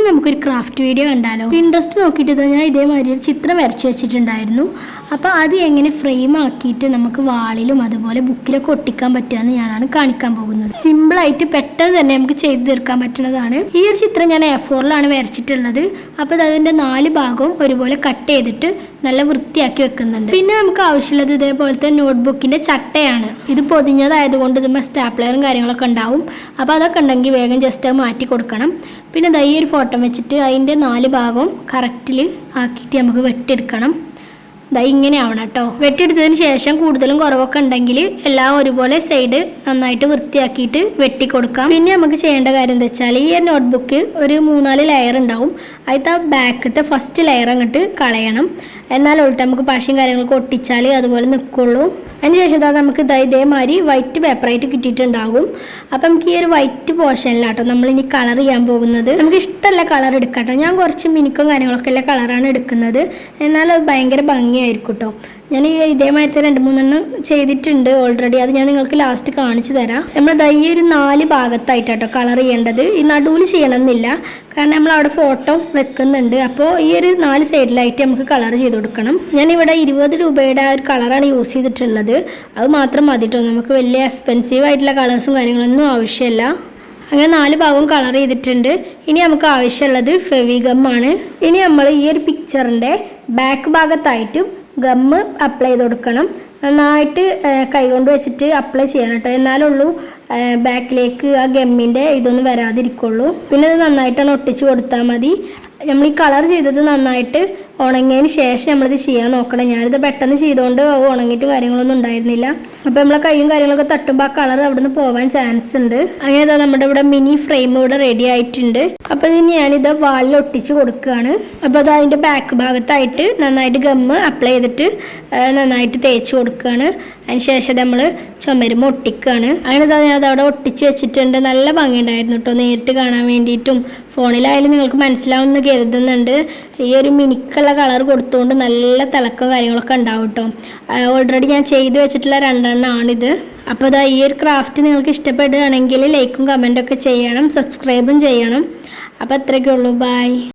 നമുക്കൊരു craft video കണ്ടാലോ? Interest നോക്കിയിട്ട് ഞാൻ ഇതേമാതിരി ഒരു ചിത്രം വരച്ച് വെച്ചിട്ടുണ്ടായിരുന്നു. അപ്പോൾ അത് എങ്ങനെ ഫ്രെയിം ആക്കിയിട്ട് നമുക്ക് വാളിലും അതുപോലെ ബുക്കിലൊക്കെ ഒട്ടിക്കാൻ പറ്റുമെന്ന് ഞാനാണ് കാണിക്കാൻ പോകുന്നത്. സിമ്പിളായിട്ട് പെട്ടെന്ന് തന്നെ നമുക്ക് ചെയ്തു തീർക്കാൻ പറ്റുന്നതാണ്. ഈ ഒരു ചിത്രം ഞാൻ A4-ലാണ് വരച്ചിട്ടുള്ളത്. അപ്പോൾ അതിൻ്റെ 4 ഭാഗവും ഒരുപോലെ കട്ട് ചെയ്തിട്ട് നല്ല വൃത്തിയാക്കി വെക്കുന്നുണ്ട്. പിന്നെ നമുക്ക് ആവശ്യമുള്ളത് ഇതേപോലത്തെ നോട്ട്ബുക്കിൻ്റെ ചട്ടയാണ്. ഇത് പൊതിഞ്ഞതായതുകൊണ്ട് ഇതുമ്പോൾ സ്റ്റാപ്ലറും കാര്യങ്ങളൊക്കെ ഉണ്ടാവും. അപ്പോൾ അതൊക്കെ ഉണ്ടെങ്കിൽ വേഗം ജസ്റ്റ് മാറ്റി കൊടുക്കണം. പിന്നെ ഈ ഒരു ഫോട്ടോ വെച്ചിട്ട് അതിൻ്റെ 4 ഭാഗവും കറക്റ്റിൽ ആക്കിയിട്ട് നമുക്ക് വെട്ടിയെടുക്കണം. ഇങ്ങനെ ആവണം കേട്ടോ. വെട്ടിയെടുത്തതിന് ശേഷം കൂടുതലും കുറവൊക്കെ ഉണ്ടെങ്കിൽ എല്ലാം ഒരുപോലെ സൈഡ് നന്നായിട്ട് വൃത്തിയാക്കിയിട്ട് വെട്ടിക്കൊടുക്കാം. പിന്നെ നമുക്ക് ചെയ്യേണ്ട കാര്യം എന്താ വെച്ചാൽ ഈ നോട്ട്ബുക്ക് ഒരു 3-4 ലെയർ ഉണ്ടാവും. അതിലത്തെ ബാക്കത്തെ ഫസ്റ്റ് ലെയർ അങ്ങോട്ട് കളയണം. എന്നാൽ ഒട്ട് നമുക്ക് പശയും കാര്യങ്ങളൊക്കെ ഒട്ടിച്ചാൽ അതുപോലെ നിൽക്കുള്ളൂ. അതിനുശേഷം നമുക്ക് ഇതേമാതിരി വൈറ്റ് പേപ്പറായിട്ട് കിട്ടിയിട്ടുണ്ടാകും. അപ്പം നമുക്ക് ഈ ഒരു വൈറ്റ് പോർഷനിലാട്ടോ നമ്മളിനി കളർ ചെയ്യാൻ പോകുന്നത്. നമുക്ക് ഇഷ്ടമല്ല കളർ എടുക്കാട്ടോ. ഞാൻ കുറച്ച് മിനുക്കും കാര്യങ്ങളൊക്കെ ഉള്ള കളറാണ് എടുക്കുന്നത്. എന്നാൽ അത് ഭയങ്കര ഭംഗിയായിരിക്കും കേട്ടോ. ഞാൻ ഇതേമാതിരത്തെ 2-3 ചെയ്തിട്ടുണ്ട് ഓൾറെഡി. അത് ഞാൻ നിങ്ങൾക്ക് ലാസ്റ്റ് കാണിച്ചു തരാം. നമ്മൾ ഈ ഒരു 4 ഭാഗത്തായിട്ടാട്ടോ കളർ ചെയ്യേണ്ടത്. ഈ നടുവിൽ ചെയ്യണമെന്നില്ല, കാരണം നമ്മൾ അവിടെ ഫോട്ടോ വെക്കുന്നുണ്ട്. അപ്പോൾ ഈ ഒരു 4 സൈഡിലായിട്ട് നമുക്ക് കളർ ചെയ്ത് കൊടുക്കണം. ഞാനിവിടെ 20 രൂപയുടെ ആ ഒരു കളറാണ് യൂസ് ചെയ്തിട്ടുള്ളത്. അത് മാത്രം മതി കേട്ടോ. നമുക്ക് വലിയ എക്സ്പെൻസീവ് ആയിട്ടുള്ള കളേഴ്സും കാര്യങ്ങളൊന്നും ആവശ്യമില്ല. അങ്ങനെ 4 ഭാഗവും കളർ ചെയ്തിട്ടുണ്ട്. ഇനി നമുക്ക് ആവശ്യമുള്ളത് ഫെവിഗമ്മാണ്. ഇനി നമ്മൾ ഈ ഒരു പിക്ചറിൻ്റെ ബാക്ക് ഭാഗത്തായിട്ട് ഗമ്മ് അപ്ലൈ ചെയ്ത് കൊടുക്കണം. നന്നായിട്ട് കൈകൊണ്ട് വെച്ചിട്ട് അപ്ലൈ ചെയ്യണം കേട്ടോ. എന്നാലുള്ളൂ ബാക്കിലേക്ക് ആ ഗമ്മിൻ്റെ ഇതൊന്നും വരാതിരിക്കുള്ളൂ. പിന്നെ ഇത് നന്നായിട്ടാണ് ഒട്ടിച്ച് കൊടുത്താൽ മതി. നമ്മൾ ഈ കളർ ചെയ്തത് നന്നായിട്ട് ഉണങ്ങിയതിന് ശേഷം നമ്മളിത് ചെയ്യാൻ നോക്കണം. ഞാനിത് പെട്ടെന്ന് ചെയ്തുകൊണ്ട് ഉണങ്ങിയിട്ട് കാര്യങ്ങളൊന്നും ഉണ്ടായിരുന്നില്ല. അപ്പോൾ നമ്മളെ കൈയും കാര്യങ്ങളൊക്കെ തട്ടുമ്പോൾ ആ കളർ അവിടെ നിന്ന് പോകാൻ ചാൻസ് ഉണ്ട്. അങ്ങനെ നമ്മുടെ ഇവിടെ മിനി ഫ്രെയിം ഇവിടെ റെഡി ആയിട്ടുണ്ട്. അപ്പോൾ ഇനി ഞാനിത് വാളിൽ ഒട്ടിച്ച് കൊടുക്കുകയാണ്. അപ്പോൾ അത് അതിൻ്റെ ബാക്ക് ഭാഗത്തായിട്ട് നന്നായിട്ട് ഗമ്മ് അപ്ലൈ ചെയ്തിട്ട് നന്നായിട്ട് തേച്ച് കൊടുക്കുകയാണ്. അതിന് ശേഷം നമ്മൾ ചുമരുമ ഒട്ടിക്കുകയാണ്. അങ്ങനെ ഞാൻ അതവിടെ ഒട്ടിച്ച് വെച്ചിട്ടുണ്ട്. നല്ല ഭംഗിയുണ്ടായിരുന്നു കേട്ടോ നേരിട്ട് കാണാൻ വേണ്ടിയിട്ടും. ഫോണിലായാലും നിങ്ങൾക്ക് മനസ്സിലാവുമെന്ന് കരുതുന്നുണ്ട്. ഈ ഒരു മിനിക്കുള്ള കളർ കൊടുത്തുകൊണ്ട് നല്ല തിളക്കം കാര്യങ്ങളൊക്കെ ഉണ്ടാവും കേട്ടോ. ഓൾറെഡി ഞാൻ ചെയ്ത് വെച്ചിട്ടുള്ള 2 എണ്ണമാണിത്. അപ്പോൾ ഈ ഒരു ക്രാഫ്റ്റ് നിങ്ങൾക്ക് ഇഷ്ടപ്പെടുകയാണെങ്കിൽ ലൈക്കും കമൻറ്റൊക്കെ ചെയ്യണം, സബ്സ്ക്രൈബും ചെയ്യണം. അപ്പോൾ അത്രയൊക്കെ ഉള്ളൂ. ബൈ.